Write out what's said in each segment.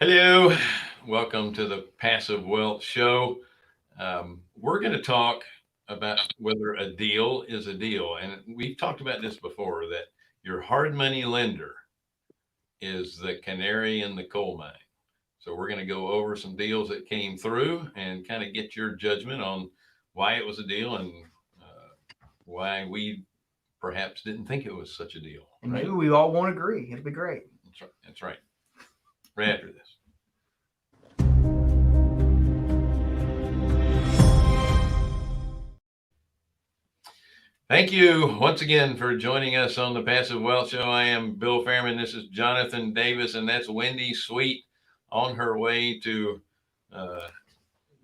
Hello, welcome to the Passive Wealth Show. We're going to talk about whether a deal is a deal. And we've talked about this before that your hard money lender is the canary in the coal mine. So, we're going to go over some deals that came through and kind of get your judgment on why it was a deal and why we perhaps didn't think it was such a deal. And maybe we all won't agree. It'll be great. That's right. That's right. Right after this. Thank you once again for joining us on the Passive Wealth Show. I am Bill Fairman. This is Jonathan Davis, and that's Wendy Sweet on her way to uh,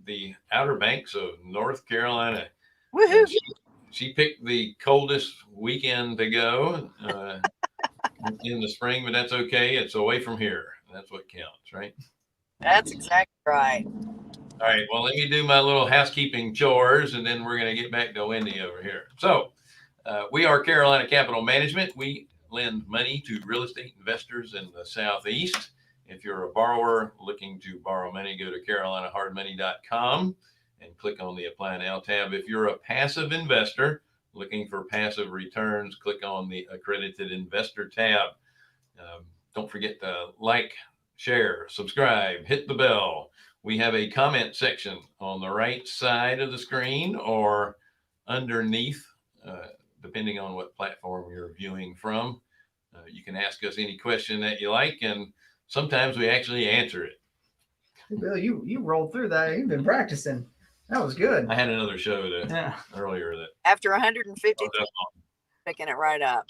the Outer Banks of North Carolina. Woohoo! She picked the coldest weekend to go in the spring, but that's okay. It's away from here. That's what counts, right? That's exactly right. All right. Well, let me do my little housekeeping chores, and then we're going to get back to Wendy over here. So, we are Carolina Capital Management. We lend money to real estate investors in the Southeast. If you're a borrower looking to borrow money, go to carolinahardmoney.com and click on the Apply Now tab. If you're a passive investor looking for passive returns, click on the Accredited Investor tab. Don't forget to like, share, subscribe, hit the bell. We have a comment section on the right side of the screen or underneath, depending on what platform you're viewing from. You can ask us any question that you like, and sometimes we actually answer it. Bill, you rolled through that. You've been practicing. That was good. I had another show earlier that After 150, picking it right up.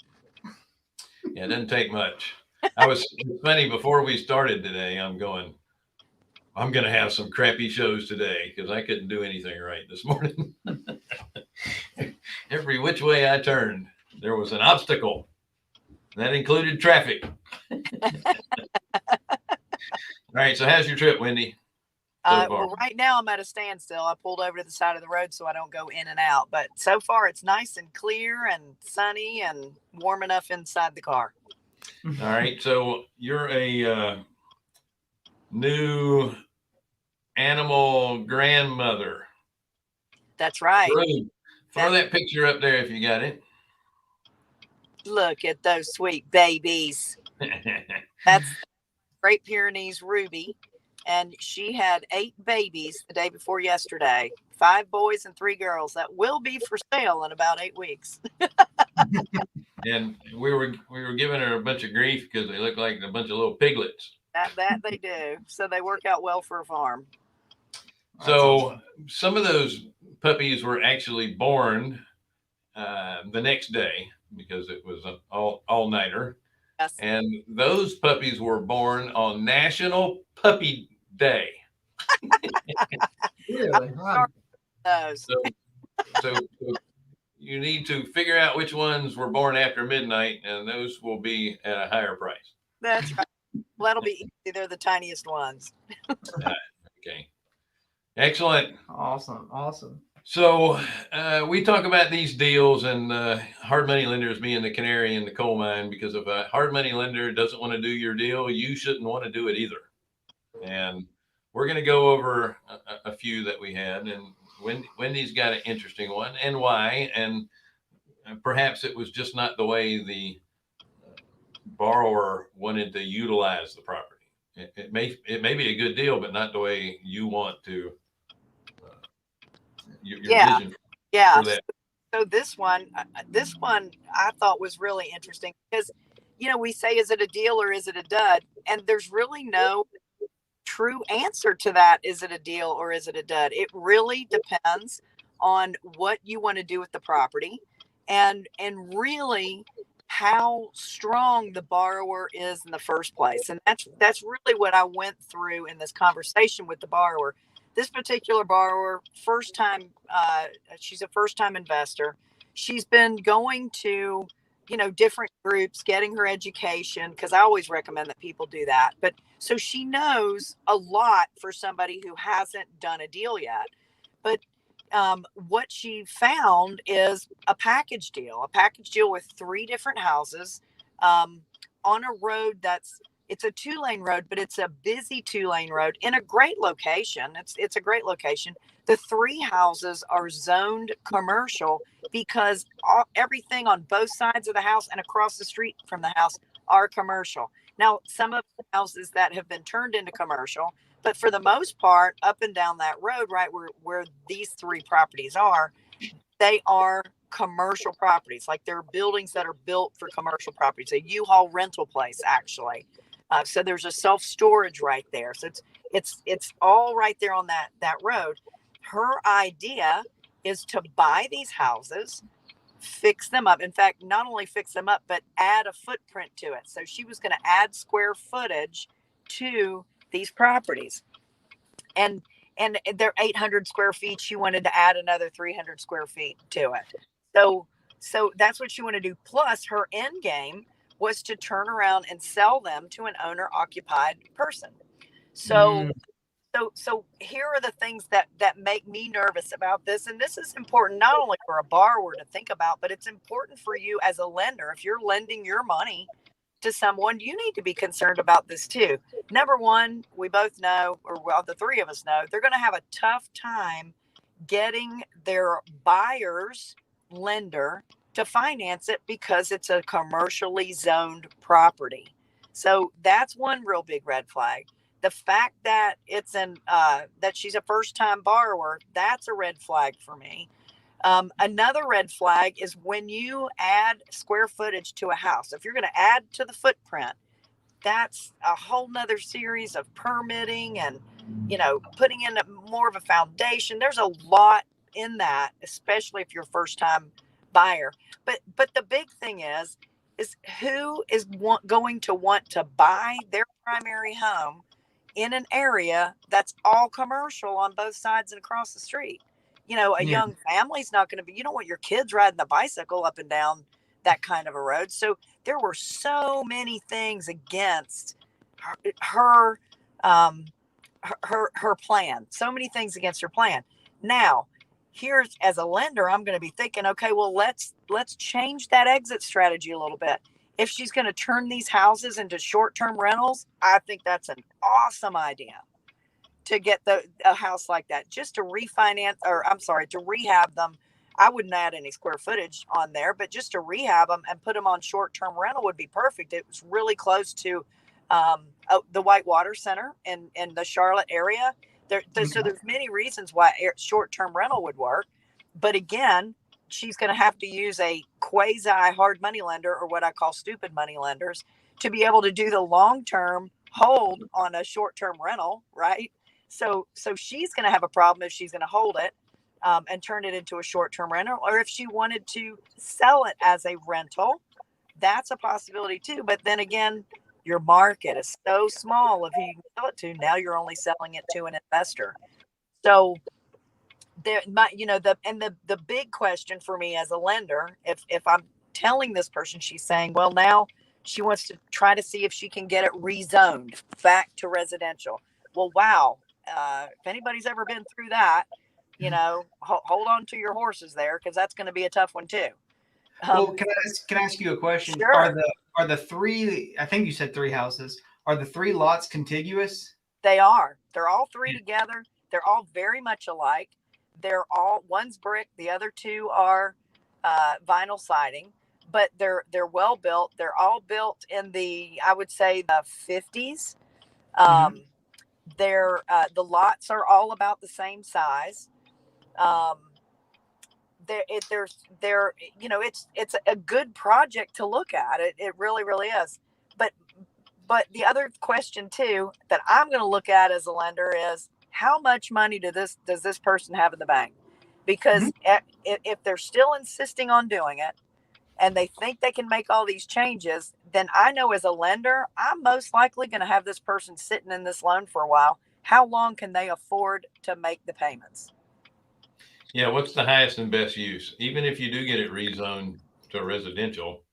Yeah, it doesn't take much. It's funny, before we started today, I'm going to have some crappy shows today because I couldn't do anything right this morning. Every which way I turned, there was an obstacle. That included traffic. All right, so how's your trip, Wendy? Well, right now I'm at a standstill. I pulled over to the side of the road so I don't go in and out. But so far it's nice and clear and sunny and warm enough inside the car. All right, so you're a new animal grandmother. That's right. Throw that picture up there if you got it. Look at those sweet babies. That's Great Pyrenees Ruby. And she had 8 babies the day before yesterday. 5 boys and 3 girls. That will be for sale in about 8 weeks. And we were giving her a bunch of grief because they look like a bunch of little piglets. That they do. So they work out well for a farm. So some of those puppies were actually born the next day because it was an all-nighter. Yes. And those puppies were born on National Puppy Day. Really? Wow. So you need to figure out which ones were born after midnight, and those will be at a higher price. That's right. Well, that'll be easy. They're the tiniest ones. Okay. Excellent. Awesome. So we talk about these deals and hard money lenders being the canary in the coal mine, because if a hard money lender doesn't want to do your deal, you shouldn't want to do it either. And we're going to go over a few that we had, and Wendy's got an interesting one, and why, and perhaps it was just not the way the borrower wanted to utilize the property. It may be a good deal, but not the way you want to. Your vision for that. So this one I thought was really interesting because, we say, is it a deal or is it a dud? And there's really no true answer to that. Is it a deal or is it a dud? It really depends on what you want to do with the property and really how strong the borrower is in the first place. And that's really what I went through in this conversation with the borrower. This particular borrower, she's a first-time investor. She's been going to, different groups, getting her education, because I always recommend that people do that. But so she knows a lot for somebody who hasn't done a deal yet. But what she found is a package deal with 3 different houses on a road that's It's a 2-lane road, but it's a busy 2-lane road in a great location. It's a great location. The 3 houses are zoned commercial because everything on both sides of the house and across the street from the house are commercial. Now, some of the houses that have been turned into commercial, but for the most part, up and down that road, right where these 3 properties are, they are commercial properties. Like they're buildings that are built for commercial properties, a U-Haul rental place, actually. So there's a self-storage right there. So it's all right there on that road. Her idea is to buy these houses, fix them up. In fact, not only fix them up, but add a footprint to it. So she was going to add square footage to these properties. And they're 800 square feet. She wanted to add another 300 square feet to it. So that's what she wanted to do. Plus, her end game was to turn around and sell them to an owner occupied person. So so here are the things that make me nervous about this. And this is important not only for a borrower to think about, but it's important for you as a lender. If you're lending your money to someone, you need to be concerned about this too. Number one, we both know, or well, the 3 of us know, they're going to have a tough time getting their buyer's lender to finance it because it's a commercially zoned property. So that's one real big red flag. The fact that it's that she's a first-time borrower, that's a red flag for me. Another red flag is when you add square footage to a house. If you're going to add to the footprint, that's a whole nother series of permitting and, putting in more of a foundation. There's a lot in that, especially if you're a first time buyer. But the big thing is who is going to want to buy their primary home in an area that's all commercial on both sides and across the street? A young family's not going to be, you don't want your kids riding a bicycle up and down that kind of a road. So there were so many things against her plan. So many things against her plan. Now, here's, as a lender, I'm going to be thinking, okay, well, let's change that exit strategy a little bit. If she's going to turn these houses into short-term rentals, I think that's an awesome idea to get a house like that, just to refinance, or I'm sorry, to rehab them. I wouldn't add any square footage on there, but just to rehab them and put them on short-term rental would be perfect. It was really close to the Whitewater Center in the Charlotte area. So there's many reasons why short-term rental would work. But again, she's going to have to use a quasi hard money lender, or what I call stupid money lenders, to be able to do the long-term hold on a short-term rental, right? So she's going to have a problem if she's going to hold it and turn it into a short-term rental, or if she wanted to sell it as a rental, that's a possibility too. But then again, your market is so small of who you can sell it to. Now you're only selling it to an investor. So the big question for me as a lender, if I'm telling this person, she's saying, well, now she wants to try to see if she can get it rezoned back to residential. Well, wow. If anybody's ever been through that, hold on to your horses there, because that's going to be a tough one too. Well, can I ask you a question? Sure. Are the 3? I think you said 3 houses. Are the 3 lots contiguous? They are. They're all 3 together. They're all very much alike. One's brick, the other 2 are vinyl siding, but they're well built. They're all built in I would say the 50s. The lots are all about the same size. It's a good project to look at. It really, really is. But the other question too that I'm going to look at as a lender is, how much money does this person have in the bank? Because if they're still insisting on doing it and they think they can make all these changes, then I know as a lender, I'm most likely going to have this person sitting in this loan for a while. How long can they afford to make the payments? Yeah, what's the highest and best use? Even if you do get it rezoned to residential,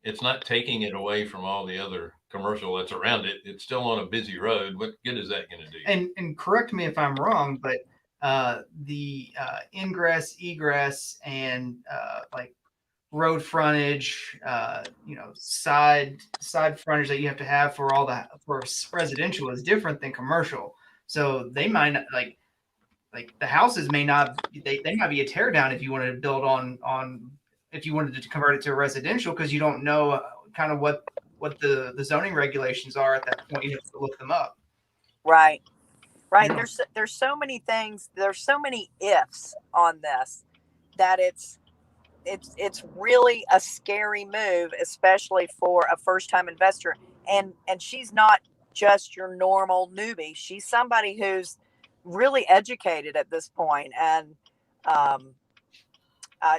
it's not taking it away from all the other commercial that's around it. It's still on a busy road. What good is that going to do? And correct me if I'm wrong, but the ingress, egress, and like road frontage, side frontage that you have to have for all the for residential is different than commercial. So they might not, like the houses may not, they might be a tear down if you wanted to build on if you wanted to convert it to a residential, because you don't know kind of what the zoning regulations are at that point. You have to look them up. Right. Yeah. There's so many things. There's so many ifs on this that it's really a scary move, especially for a first time investor. And she's not just your normal newbie. She's somebody who's really educated at this point, and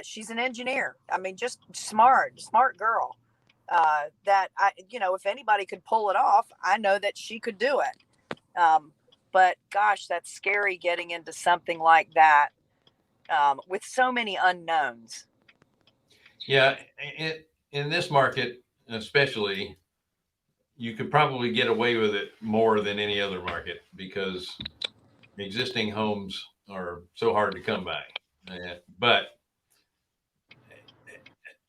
she's an engineer. I mean, just smart girl. That if anybody could pull it off, I know that she could do it. But gosh, that's scary getting into something like that with so many unknowns. Yeah, in this market especially, you could probably get away with it more than any other market because existing homes are so hard to come by. But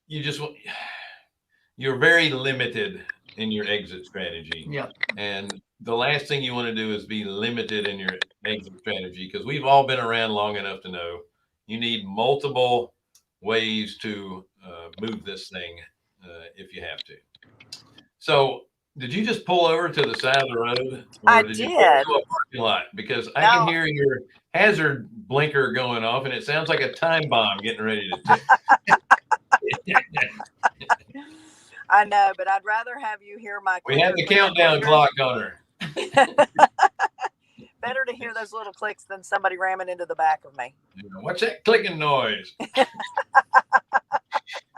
you're very limited in your exit strategy. Yeah. And the last thing you want to do is be limited in your exit strategy, because we've all been around long enough to know you need multiple ways to move this thing if you have to. So, did you just pull over to the side of the road, or I did did. you pull into a parking lot? Because I can hear your hazard blinker going off, and it sounds like a time bomb getting ready to tick. I know, but I'd rather have you hear my. We have the countdown clock on her. Better to hear those little clicks than somebody ramming into the back of me. What's that clicking noise?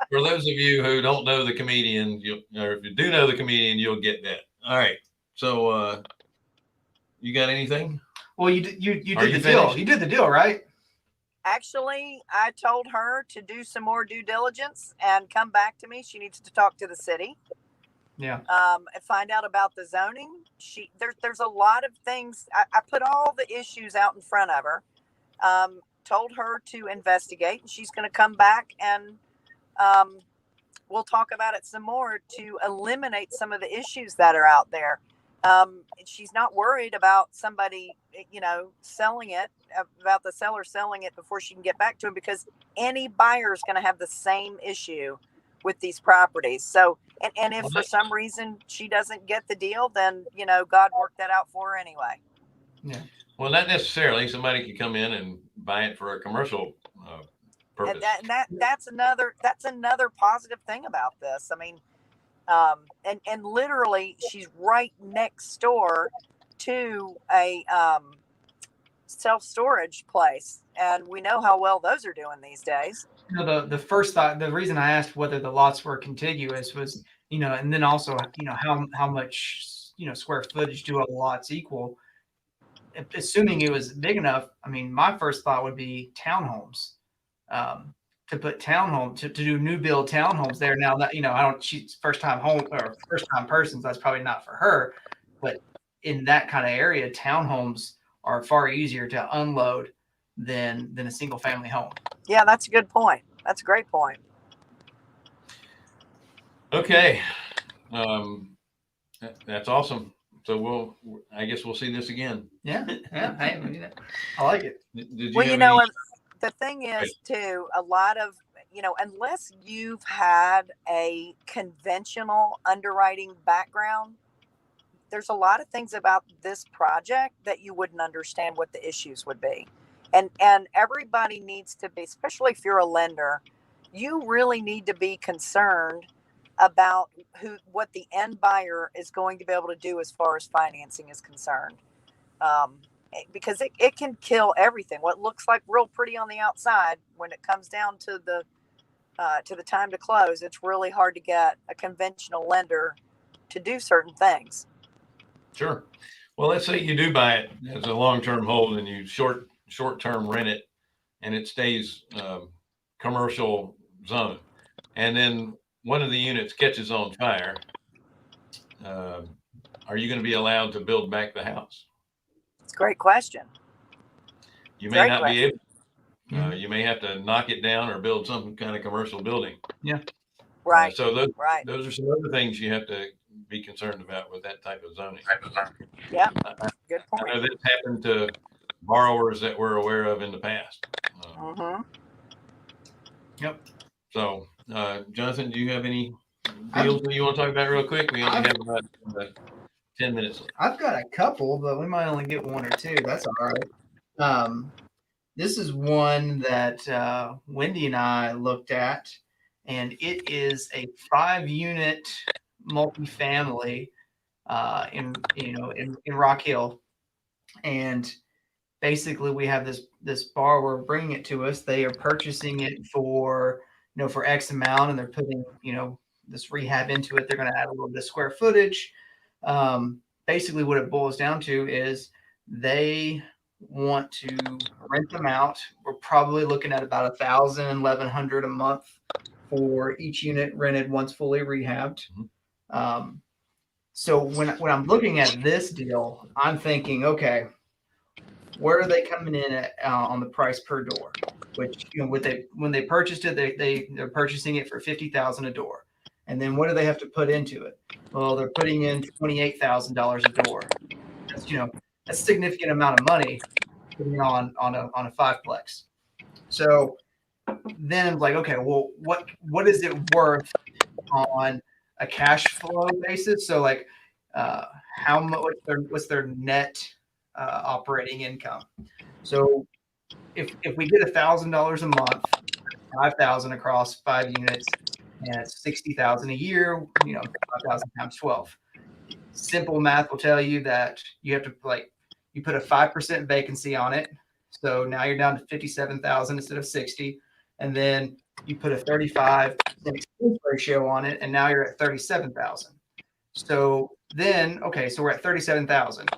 For those of you who don't know the comedian, or if you do know the comedian, you'll get that. All right. So, you got anything? Well, you did the deal. You did the deal, right? Actually, I told her to do some more due diligence and come back to me. She needs to talk to the city. Yeah. And find out about the zoning. There's a lot of things. I put all the issues out in front of her. Told her to investigate, and she's going to come back and we'll talk about it some more to eliminate some of the issues that are out there. She's not worried about somebody, selling it, about the seller selling it before she can get back to him, because any buyer is going to have the same issue with these properties. So, and if for some reason she doesn't get the deal, then, God worked that out for her anyway. Yeah. Well, not necessarily. Somebody could come in and buy it for a commercial purpose. And that's another positive thing about this. I mean, and literally she's right next door to a self-storage place, and we know how well those are doing these days. The first thought, the reason I asked whether the lots were contiguous was, and then also, how much, square footage do all the lots equal? Assuming it was big enough, I mean, my first thought would be townhomes. To put townhome to do new build townhomes there. Now that she's first time home or first time persons, that's probably not for her. But in that kind of area, townhomes are far easier to unload than a single family home. Yeah, that's a good point. That's a great point. Okay. That's awesome. So I guess we'll see this again. Yeah. I like it. The thing is too, a lot of, unless you've had a conventional underwriting background, there's a lot of things about this project that you wouldn't understand what the issues would be. And everybody needs to be, especially if you're a lender, you really need to be concerned about what the end buyer is going to be able to do as far as financing is concerned. Because it can kill everything. What looks like real pretty on the outside, when it comes down to the time to close, it's really hard to get a conventional lender to do certain things. Sure. Well, let's say you do buy it as a long-term hold and you short-term rent it, and it stays commercial zone, and then one of the units catches on fire. Are you going to be allowed to build back the house? It's a great question. You may not be able. You may have to knock it down or build some kind of commercial building. Right. So Right. those are some other things you have to be concerned about with that type of zoning. Yeah. I Good I know point. this happened to borrowers that we're aware of in the past. Mm-hmm. Yep. So, Jonathan, do you have any deals that you want to talk about real quick? We only have about 10 minutes left. I've got a couple, but we might only get one or two. That's all right. This is one that Wendy and I looked at, and it is a 5-unit multifamily in Rock Hill, and basically we have this borrower bringing it to us. They are purchasing it for for X amount, and they're putting this rehab into it. They're going to add a little bit of square footage. Basically, what it boils down to is they want to rent them out. We're probably looking at about $1,000, $1,100 a month for each unit rented once fully rehabbed. So when I'm looking at this deal, I'm thinking, okay, where are they coming in at on the price per door? Which when they purchased it, they're purchasing it for $50,000 a door, and then what do they have to put into it? Well, they're putting in $28,000 a door. That's that's a significant amount of money putting on a fiveplex. So then I'm like, okay, well, what is it worth on a cash flow basis? So like, how much what's their net operating income? So if we get $1,000 a month, 5,000 across 5 units, and it's 60,000 a year, 5,000 times 12. Simple math will tell you that you have to you put a 5% vacancy on it. So now you're down to 57,000 instead of 60. And then you put a 35% expense ratio on it, and now you're at 37,000. So then, okay, so we're at 37,000.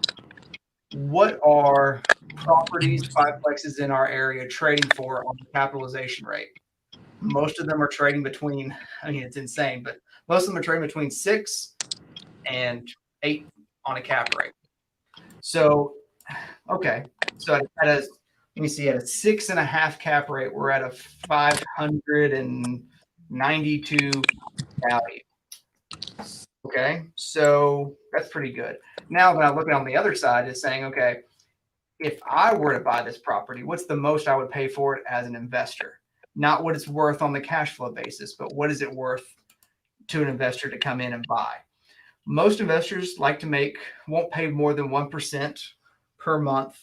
What are properties, fiveplexes in our area trading for on the capitalization rate? Most of them are trading between, I mean, it's insane, but most of them are trading between 6 and 8 on a cap rate. So, okay, so let me see, at a 6.5 cap rate, we're at a 592 value. Okay, so that's pretty good. Now, when I look on the other side, is saying, okay, if I were to buy this property, what's the most I would pay for it as an investor? Not what it's worth on the cash flow basis, but what is it worth to an investor to come in and buy? Most investors won't pay more than 1% per month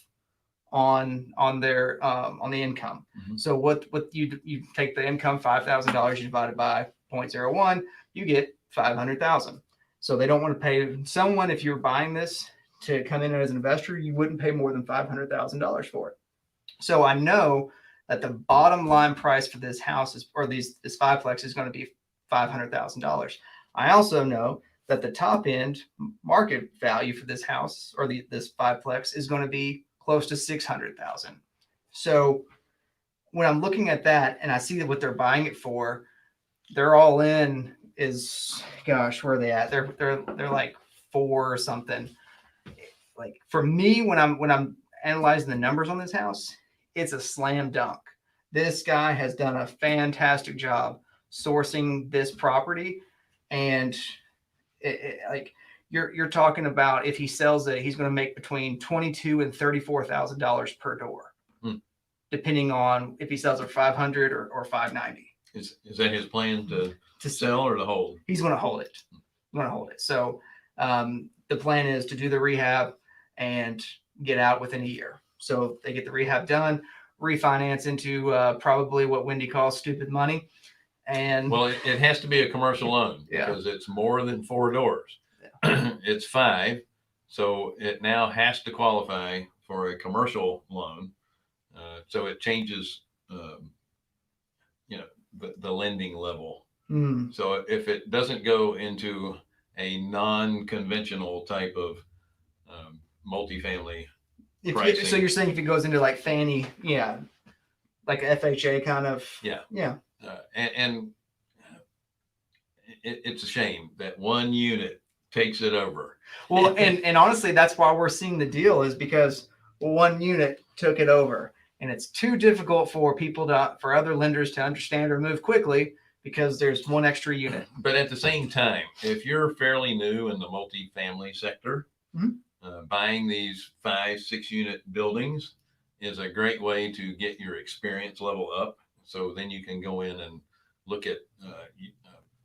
on their on the income. Mm-hmm. So what you take the income, $5,000, you divide it by 0.01, you get 500,000. So they don't want to pay someone, if you're buying this to come in as an investor, you wouldn't pay more than $500,000 for it. So I know that the bottom line price for this house this fiveplex is going to be $500,000. I also know that the top end market value for this house or this fiveplex is going to be close to $600,000. So when I'm looking at that and I see what they're buying it for, they're all in is, gosh, where are they at? They're like 4 or something. Like for me, when I'm analyzing the numbers on this house, it's a slam dunk. This guy has done a fantastic job sourcing this property, and like you're talking about, if he sells it, he's going to make between $22,000 and $34,000 per door, depending on if he sells it for 500 or 590. Is that his plan to sell or to hold? He's going to hold it. So the plan is to do the rehab and get out within a year. So they get the rehab done, refinance into probably what Wendy calls stupid money. And well, it has to be a commercial loan because it's more than 4 doors. Yeah. It's 5. So it now has to qualify for a commercial loan. So it changes, the lending level. So if it doesn't go into a non-conventional type of multifamily pricing. So you're saying if it goes into like Fannie, like a FHA kind of. Yeah. And it's a shame that one unit takes it over. Well, and honestly, that's why we're seeing the deal, is because one unit took it over. and it's too difficult for for other lenders to understand or move quickly because there's one extra unit. But at the same time, if you're fairly new in the multifamily sector, Mhm. buying these 5-6 unit buildings is a great way to get your experience level up. So then you can go in and look at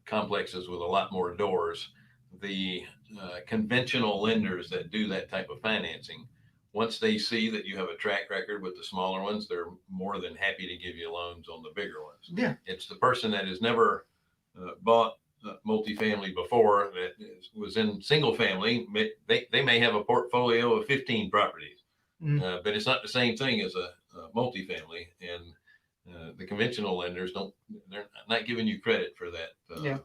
complexes with a lot more doors. The conventional lenders that do that type of financing, once they see that you have a track record with the smaller ones, they're more than happy to give you loans on the bigger ones. Yeah. It's the person that has never bought multifamily before that was in single family. They may have a portfolio of 15 properties, but it's not the same thing as a multifamily. And the conventional lenders they're not giving you credit for that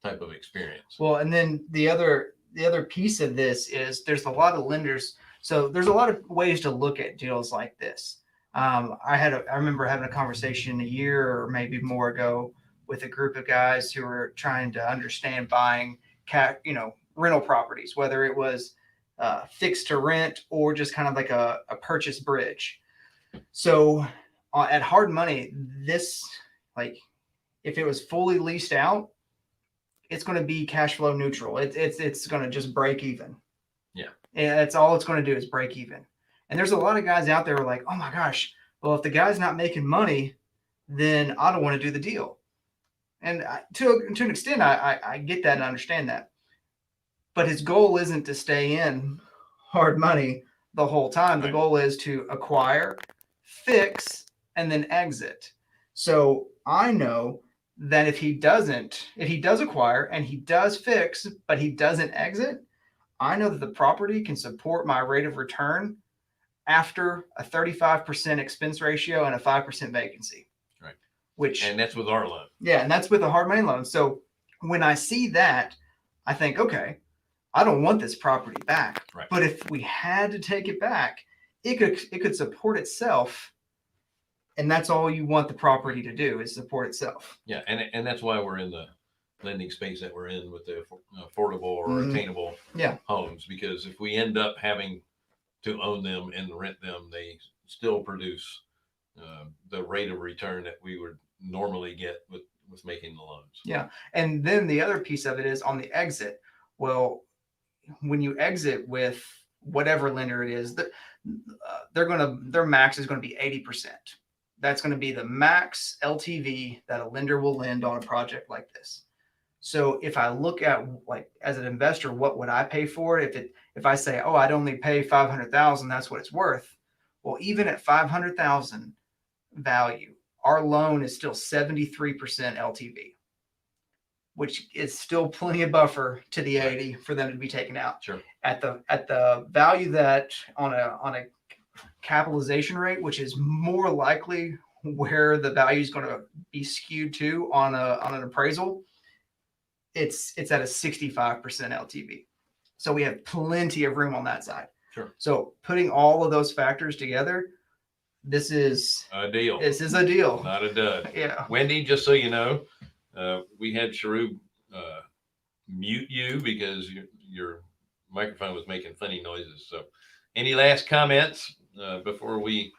type of experience. Well, and then the other piece of this is there's a lot of lenders. So there's a lot of ways to look at deals like this. I remember having a conversation a year or maybe more ago with a group of guys who were trying to understand buying rental properties, whether it was fixed to rent or just kind of like a purchase bridge. So at hard money, this, like, if it was fully leased out, it's going to be cash flow neutral. It's going to just break even. Yeah. And that's all it's going to do is break even. And there's a lot of guys out there who are like, oh my gosh, well, if the guy's not making money, then I don't want to do the deal. And to an extent, I get that and understand that. But his goal isn't to stay in hard money the whole time. The Right. goal is to acquire, fix, and then exit. So I know that if he does acquire and he does fix, but he doesn't exit, I know that the property can support my rate of return after a 35% expense ratio and a 5% vacancy. Right. And that's with our loan. Yeah, and that's with a hard money loan. So when I see that, I think, okay, I don't want this property back. Right. But if we had to take it back, it could support itself. And that's all you want the property to do is support itself. Yeah, and that's why we're in the lending space that we're in with the affordable or attainable homes, because if we end up having to own them and rent them, they still produce the rate of return that we would normally get with making the loans. Yeah, and then the other piece of it is on the exit. Well, when you exit with whatever lender it is, their max is going to be 80%. That's going to be the max LTV that a lender will lend on a project like this. So if I look at, like, as an investor, what would I pay for it? If I say, oh, I'd only pay $500,000, that's what it's worth. Well, even at $500,000 value, our loan is still 73% LTV, which is still plenty of buffer to the 80 for them to be taken out. Sure. At the value that on a capitalization rate, which is more likely where the value is going to be skewed to on an appraisal, it's at a 65% LTV. So we have plenty of room on that side. Sure. So putting all of those factors together, this is a deal. This is a deal. Not a dud. Yeah. Wendy, just so you know, we had Sharub mute you because your microphone was making funny noises. So any last comments before we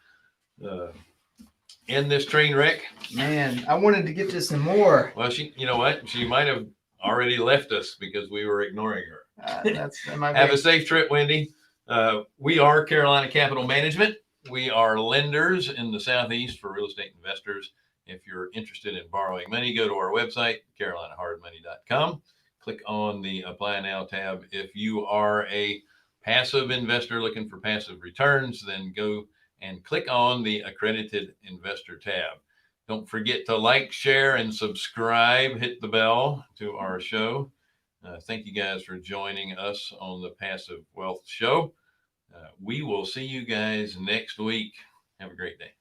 end this train wreck? Man, I wanted to get to some more. Well, you know what? She might have already left us because we were ignoring her. Have a safe trip, Wendy. We are Carolina Capital Management. We are lenders in the Southeast for real estate investors. If you're interested in borrowing money, go to our website, carolinahardmoney.com. Click on the Apply Now tab. If you are a passive investor looking for passive returns, then go and click on the Accredited Investor tab. Don't forget to like, share, and subscribe. Hit the bell to our show. Thank you guys for joining us on the Passive Wealth Show. We will see you guys next week. Have a great day.